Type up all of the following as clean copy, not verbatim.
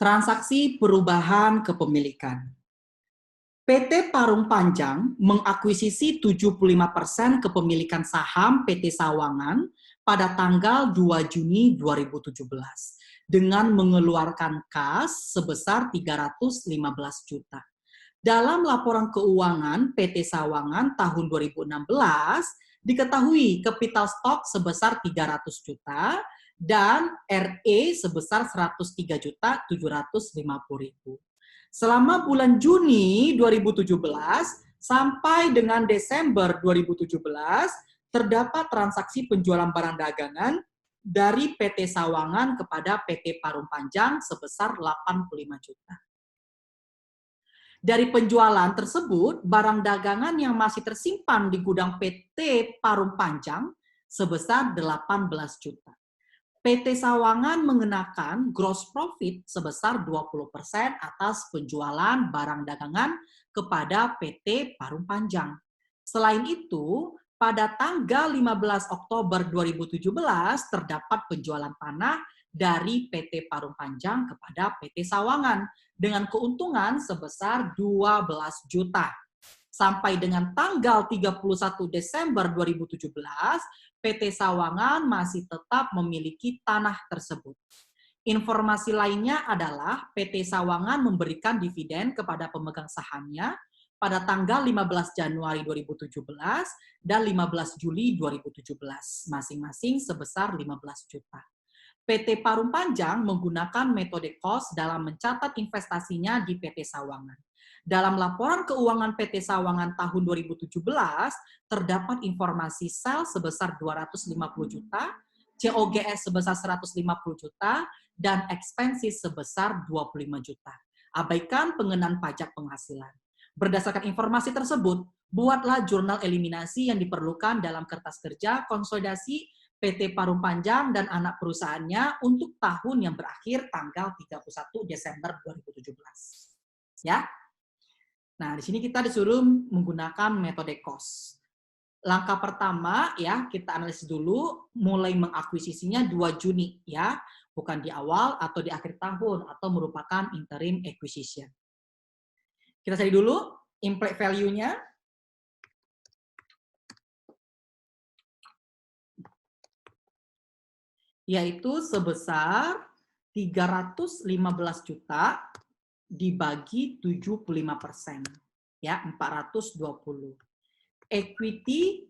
Transaksi perubahan kepemilikan. PT Parung Panjang mengakuisisi 75% kepemilikan saham PT Sawangan pada tanggal 2 Juni 2017 dengan mengeluarkan kas sebesar 315 juta. Dalam laporan keuangan PT Sawangan tahun 2016 diketahui kapital stok sebesar 300 juta dan RE sebesar 103.750.000. Selama bulan Juni 2017 sampai dengan Desember 2017, terdapat transaksi penjualan barang dagangan dari PT Sawangan kepada PT Parung Panjang sebesar 85 juta. Dari penjualan tersebut, barang dagangan yang masih tersimpan di gudang PT Parung Panjang sebesar 18 juta. PT Sawangan mengenakan gross profit sebesar 20% atas penjualan barang dagangan kepada PT Parung Panjang. Selain itu, pada tanggal 15 Oktober 2017 terdapat penjualan tanah dari PT Parung Panjang kepada PT Sawangan dengan keuntungan sebesar 12 juta. Sampai dengan tanggal 31 Desember 2017, PT Sawangan masih tetap memiliki tanah tersebut. Informasi lainnya adalah PT Sawangan memberikan dividen kepada pemegang sahamnya pada tanggal 15 Januari 2017 dan 15 Juli 2017, masing-masing sebesar 15 juta. PT Parung Panjang menggunakan metode cost dalam mencatat investasinya di PT Sawangan. Dalam laporan keuangan PT Sawangan tahun 2017, terdapat informasi sales sebesar 250 juta, COGS sebesar 150 juta, dan expenses sebesar 25 juta. Abaikan pengenaan pajak penghasilan. Berdasarkan informasi tersebut, buatlah jurnal eliminasi yang diperlukan dalam kertas kerja konsolidasi PT Parung Panjang dan anak perusahaannya untuk tahun yang berakhir tanggal 31 Desember 2017. Ya. Nah, di sini kita disuruh menggunakan metode cost. Langkah pertama ya, kita analisis dulu mulai mengakuisisinya 2 Juni ya, bukan di awal atau di akhir tahun atau merupakan interim acquisition. Kita cari dulu implied value-nya. Yaitu sebesar 315 juta dibagi 75%, ya 420. Equity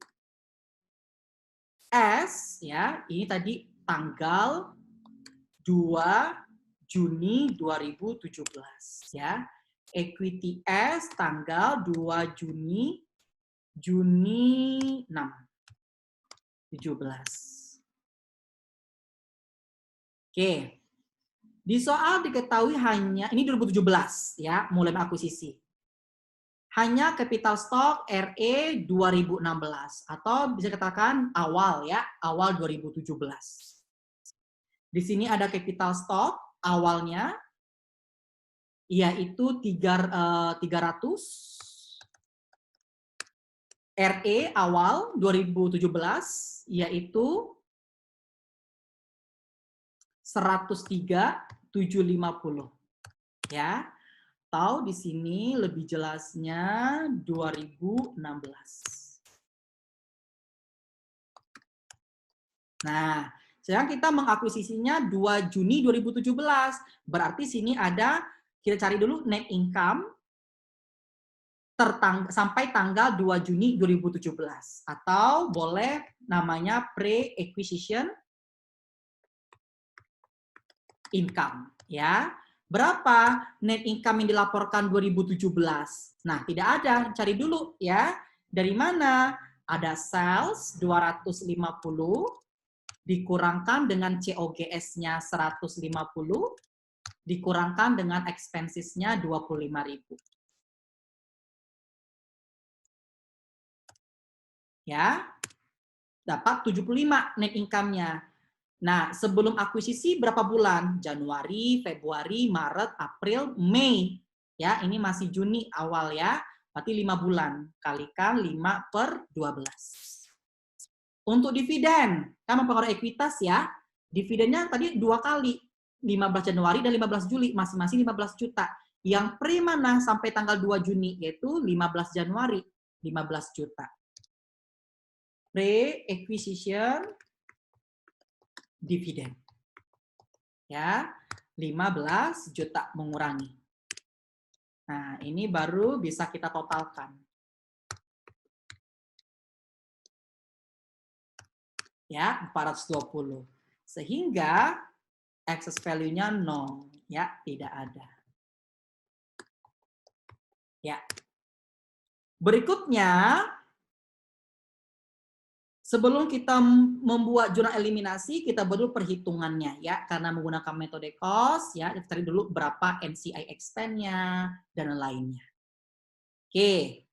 S, ya ini tadi tanggal 2 Juni 2017, ya. Equity S tanggal 2 Juni 6, 17. Oke. Di soal diketahui hanya, ini 2017 ya, mulai akuisisi. Hanya capital stock RE 2016 atau bisa dikatakan awal ya, awal 2017. Di sini ada capital stock awalnya yaitu 300 RE awal 2017 yaitu 103.750 ya. Atau di sini lebih jelasnya 2016. Nah, sekarang kita mengakuisisinya 2 Juni 2017. Berarti sini ada, kita cari dulu net income sampai tanggal 2 Juni 2017. Atau boleh namanya pre-acquisition income, ya. Berapa net income yang dilaporkan 2017? Nah, tidak ada, cari dulu ya. Dari mana? Ada sales 250 dikurangkan dengan COGS-nya 150 dikurangkan dengan expenses-nya 25.000. Ya. Dapat 75 net income-nya. Nah, sebelum akuisisi berapa bulan? Januari, Februari, Maret, April, Mei. Ya, ini masih Juni awal ya. Berarti 5 bulan. Kalikan 5/12. Untuk dividen, kan mempengaruhi ekuitas ya. Dividennya tadi 2 kali. 15 Januari dan 15 Juli, masing-masing 15 juta. Yang pre mana sampai tanggal 2 Juni, yaitu 15 Januari, 15 juta. Pre-acquisition dividend. Ya, 15 juta mengurangi. Nah, ini baru bisa kita totalkan. Ya, 420. Sehingga excess value-nya 0, ya, tidak ada. Ya. Berikutnya, sebelum kita membuat jurnal eliminasi, kita buat dulu perhitungannya ya, karena menggunakan metode cost ya, kita cari dulu berapa NCI expense-nya dan lainnya. Oke.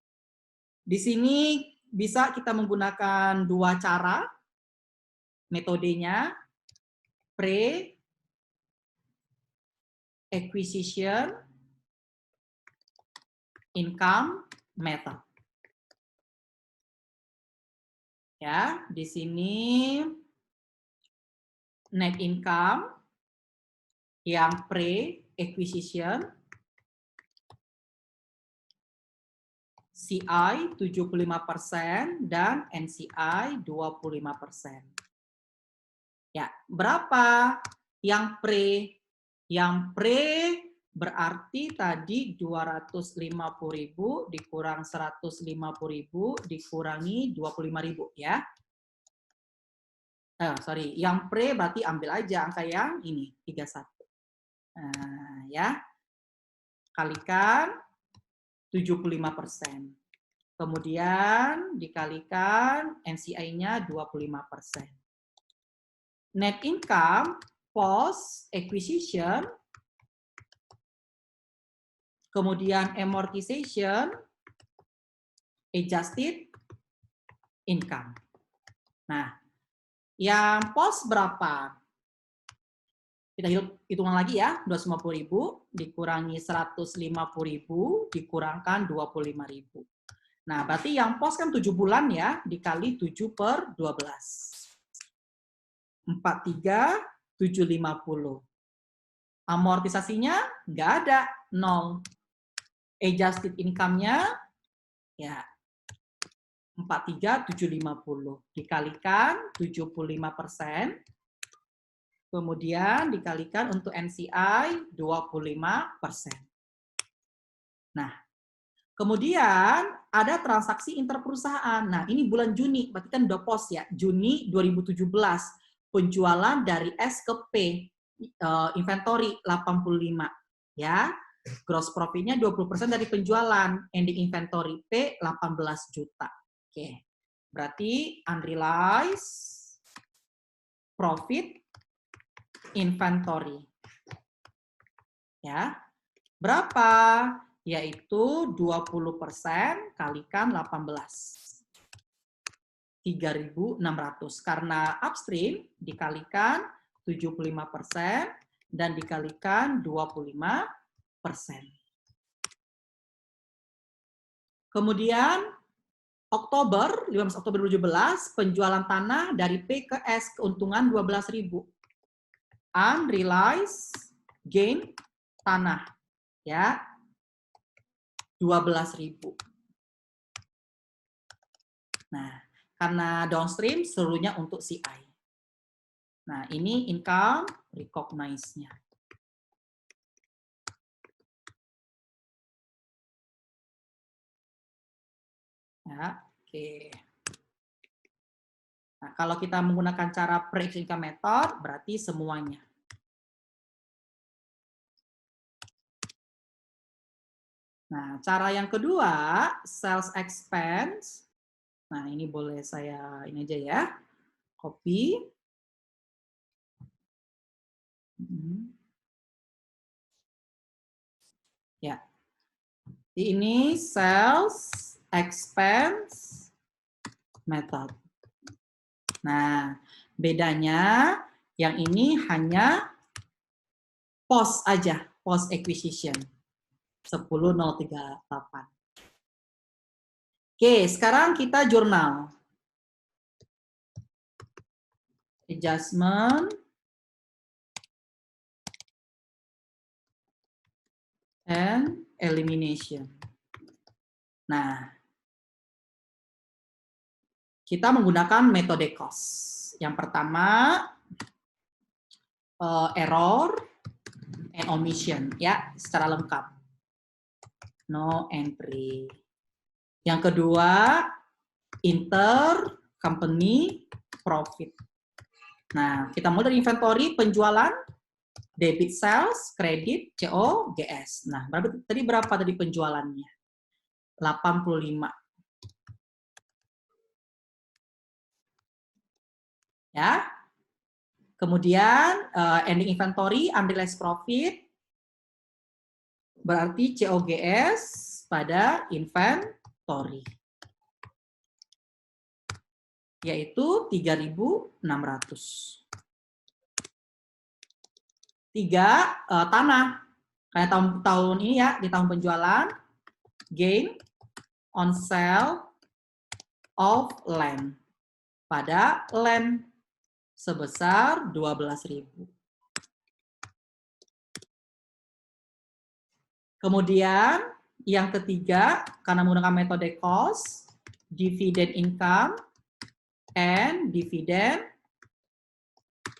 Di sini bisa kita menggunakan dua cara metodenya, pre-acquisition income method. Ya, di sini net income yang pre-acquisition CI 75% dan NCI 25%. Ya, berapa yang pre? Yang pre berarti tadi 250.000 dikurang 150.000 dikurangi 25.000 ya. Sorry, yang pre berarti ambil aja angka yang ini 31. Nah, ya. Kalikan 75%. Kemudian dikalikan NCI-nya 25%. Net income post acquisition, kemudian amortization, adjusted income. Nah, yang post berapa? Kita hitungan lagi ya, 250.000 dikurangi 150.000 dikurangkan 25.000. Nah, berarti yang post kan 7 bulan ya, dikali 7 per 12. 43.750. Amortisasinya nggak ada, 0. Adjusted income-nya ya 43.750 dikalikan 75%, kemudian dikalikan untuk NCI 25%. Nah, kemudian ada transaksi interperusahaan. Nah, ini bulan Juni, berarti kan udah post ya, Juni 2017. Penjualan dari S ke P, inventory 85, ya. Gross profit-nya 20% dari penjualan, ending inventory P 18 juta. Oke, berarti unrealized profit inventory. Ya, berapa? Yaitu 20% kalikan 18. 3.600 karena upstream dikalikan 75% dan dikalikan 25%. Kemudian Oktober 15 Oktober 2017 penjualan tanah dari P ke S keuntungan 12.000. Unrealized gain tanah ya 12.000. Nah, karena downstream seluruhnya untuk CI. Nah, ini income recognize-nya. Ya, oke. Nah, kalau kita menggunakan cara pre-acquisition income method, berarti semuanya. Nah, cara yang kedua, sales expense. Nah, ini boleh saya ini aja ya. Copy. Ya. Ini sales expense method. Nah, bedanya yang ini hanya post aja, post acquisition. 10.038. Oke, sekarang kita jurnal. Adjustment and elimination. Nah, kita menggunakan metode cost. Yang pertama, error and omission, ya, secara lengkap. No entry. Yang kedua, intercompany profit. Nah, kita mulai dari inventory, penjualan, debit sales, kredit, CO, GS. Nah, berapa tadi penjualannya? 85. Ya. Kemudian ending inventory, unrealized profit, berarti COGS pada inventory, yaitu 3.600. 3, tanah. Karena tahun ini ya, di tahun penjualan, gain on sale of land. Pada land sebesar 12.000. Kemudian yang ketiga, karena menggunakan metode cost, dividend income and dividend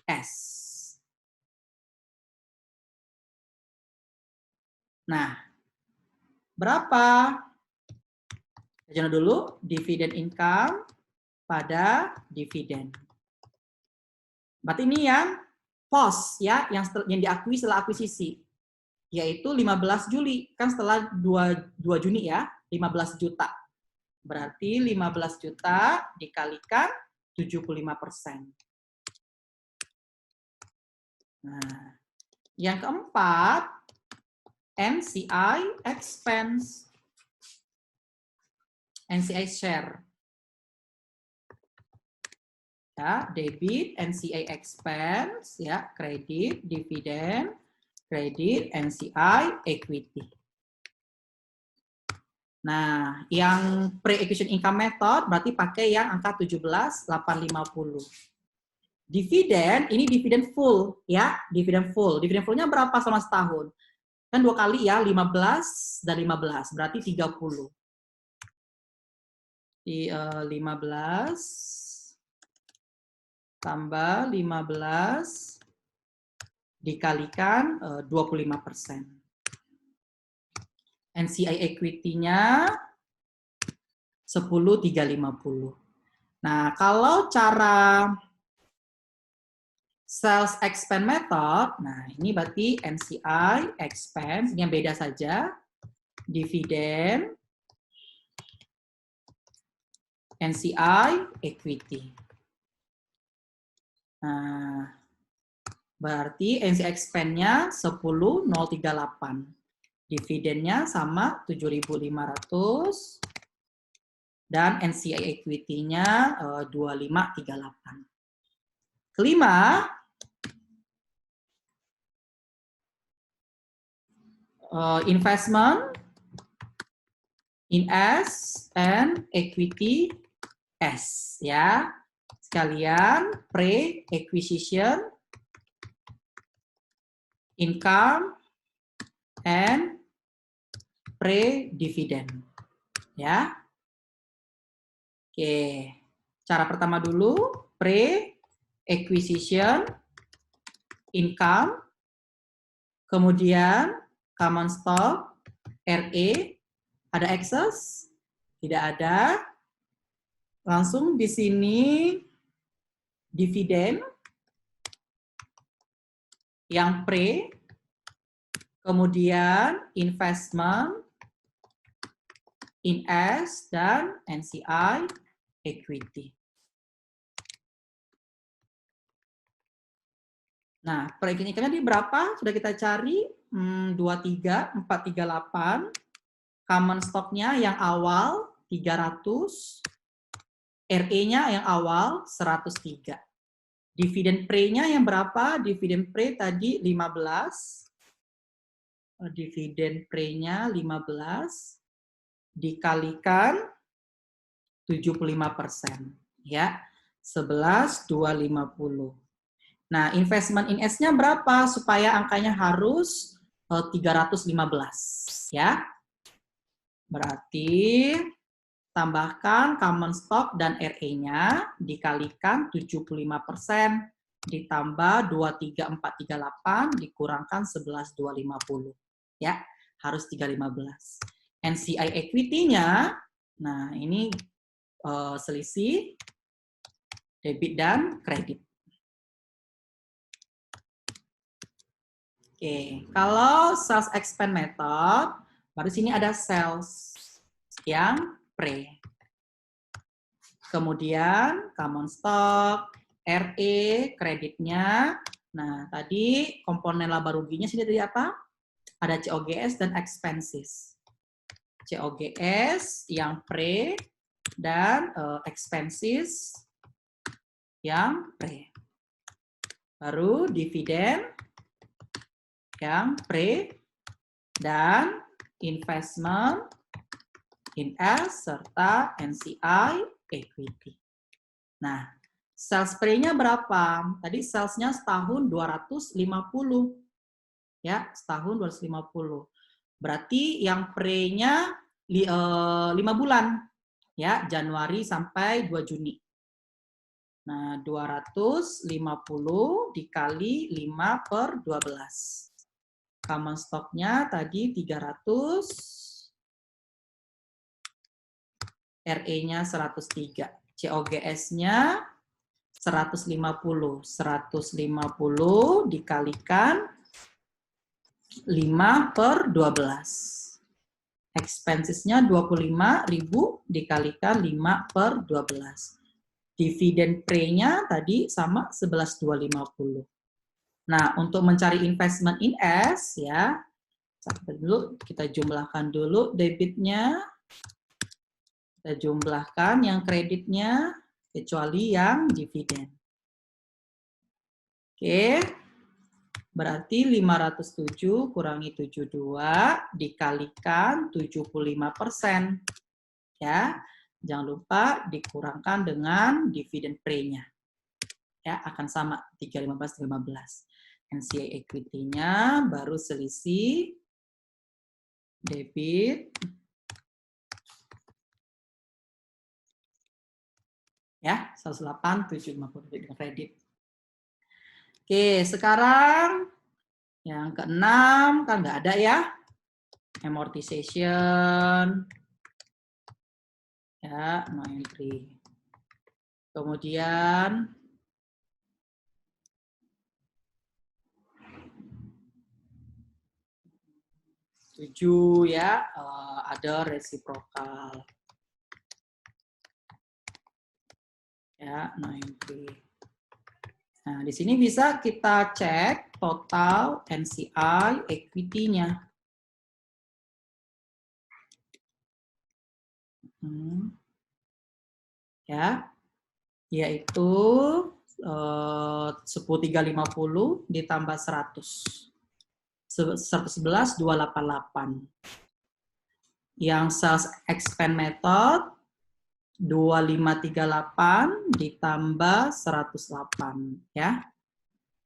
S. Nah, berapa? Kita dulu dividend income pada dividen. Berarti ini yang post ya, yang diakui setelah akuisisi, yaitu 15 Juli. Kan setelah 2 Juni ya, 15 juta. Berarti 15 juta dikalikan 75%. Nah, yang keempat, NCI expense. NCI share. Ya, debit, NCI expense, ya, kredit, dividen, kredit, NCI equity. Nah, yang pre-acquisition income method berarti pakai yang angka 17.850. Dividen, ini dividen full, ya, dividen full. Dividen fullnya berapa selama setahun? Kan 2 kali ya, 15 dan 15, berarti 30. Di 15 tambah 15 dikalikan 25%. NCI equity-nya 10.350. Nah, kalau cara sales expense method, nah ini berarti NCI expense, ini yang beda saja. Dividen, NCI equity. Nah, berarti NCI expense-nya 10.038. Dividennya sama 7.500 dan NCI equity-nya 2538. Kelima, investment in S and equity S ya. Sekalian pre-acquisition income and pre-dividend ya. Oke, cara pertama dulu pre-acquisition income, kemudian common stock RE, ada excess? Tidak ada. Langsung di sini dividen yang pre, kemudian investment in S dan NCI equity. Nah, pre-acquisition income-nya di berapa? Sudah kita cari 23, 438. Common stock-nya yang awal 300. RE-nya yang awal 103. Dividen pre-nya yang berapa? Dividen pre tadi 15. Dividen pre-nya 15 dikalikan 75%. Ya, 11.250. Nah, investment in S-nya berapa? Supaya angkanya harus 315 ya. Berarti tambahkan common stock dan RE-nya dikalikan 75% ditambah 23438 dikurangkan 11250 ya, harus 315. NCI equity-nya, nah ini selisih debit dan kredit. Oke, kalau sales expense method, baru sini ada sales yang pre. Kemudian common stock, RE, kreditnya. Nah, tadi komponen laba ruginya sini dari apa? Ada COGS dan expenses. COGS yang pre dan expenses yang pre. Baru dividen yang pre dan investment in S serta NCI equity. Nah, sales pre-nya berapa? Tadi sales-nya setahun 250. Ya, setahun 250. Berarti yang pre-nya 5 bulan. Ya, Januari sampai 2 Juni. Nah, 250 dikali 5 per 12. Common stock-nya tadi 300, RE-nya 103, COGS-nya 150. 150 dikalikan 5 per 12. Expenses-nya 25.000 dikalikan 5 per 12. Dividen pre-nya tadi sama 11.250. Nah, untuk mencari investment in S ya, kita jumlahkan dulu debitnya, kita jumlahkan yang kreditnya, kecuali yang dividen. Oke, berarti 507 kurangi 72 dikalikan 75%. Ya, jangan lupa dikurangkan dengan dividen pre-nya. Ya, akan sama 315. NCI equity-nya baru selisih debit ya 108.750 kredit. Oke, sekarang yang keenam kan nggak ada ya, amortization ya, no entry. Kemudian ya, ada reciprocal ya, no entry. Nah, di sini bisa kita cek total NCI equity-nya. Ya, yaitu 10.350 ditambah 100. 111.288. Yang sales expense method 2538 ditambah 108 ya.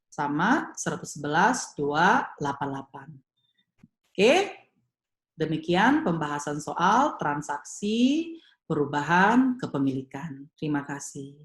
Sama 111.288. Oke. Demikian pembahasan soal transaksi perubahan kepemilikan. Terima kasih.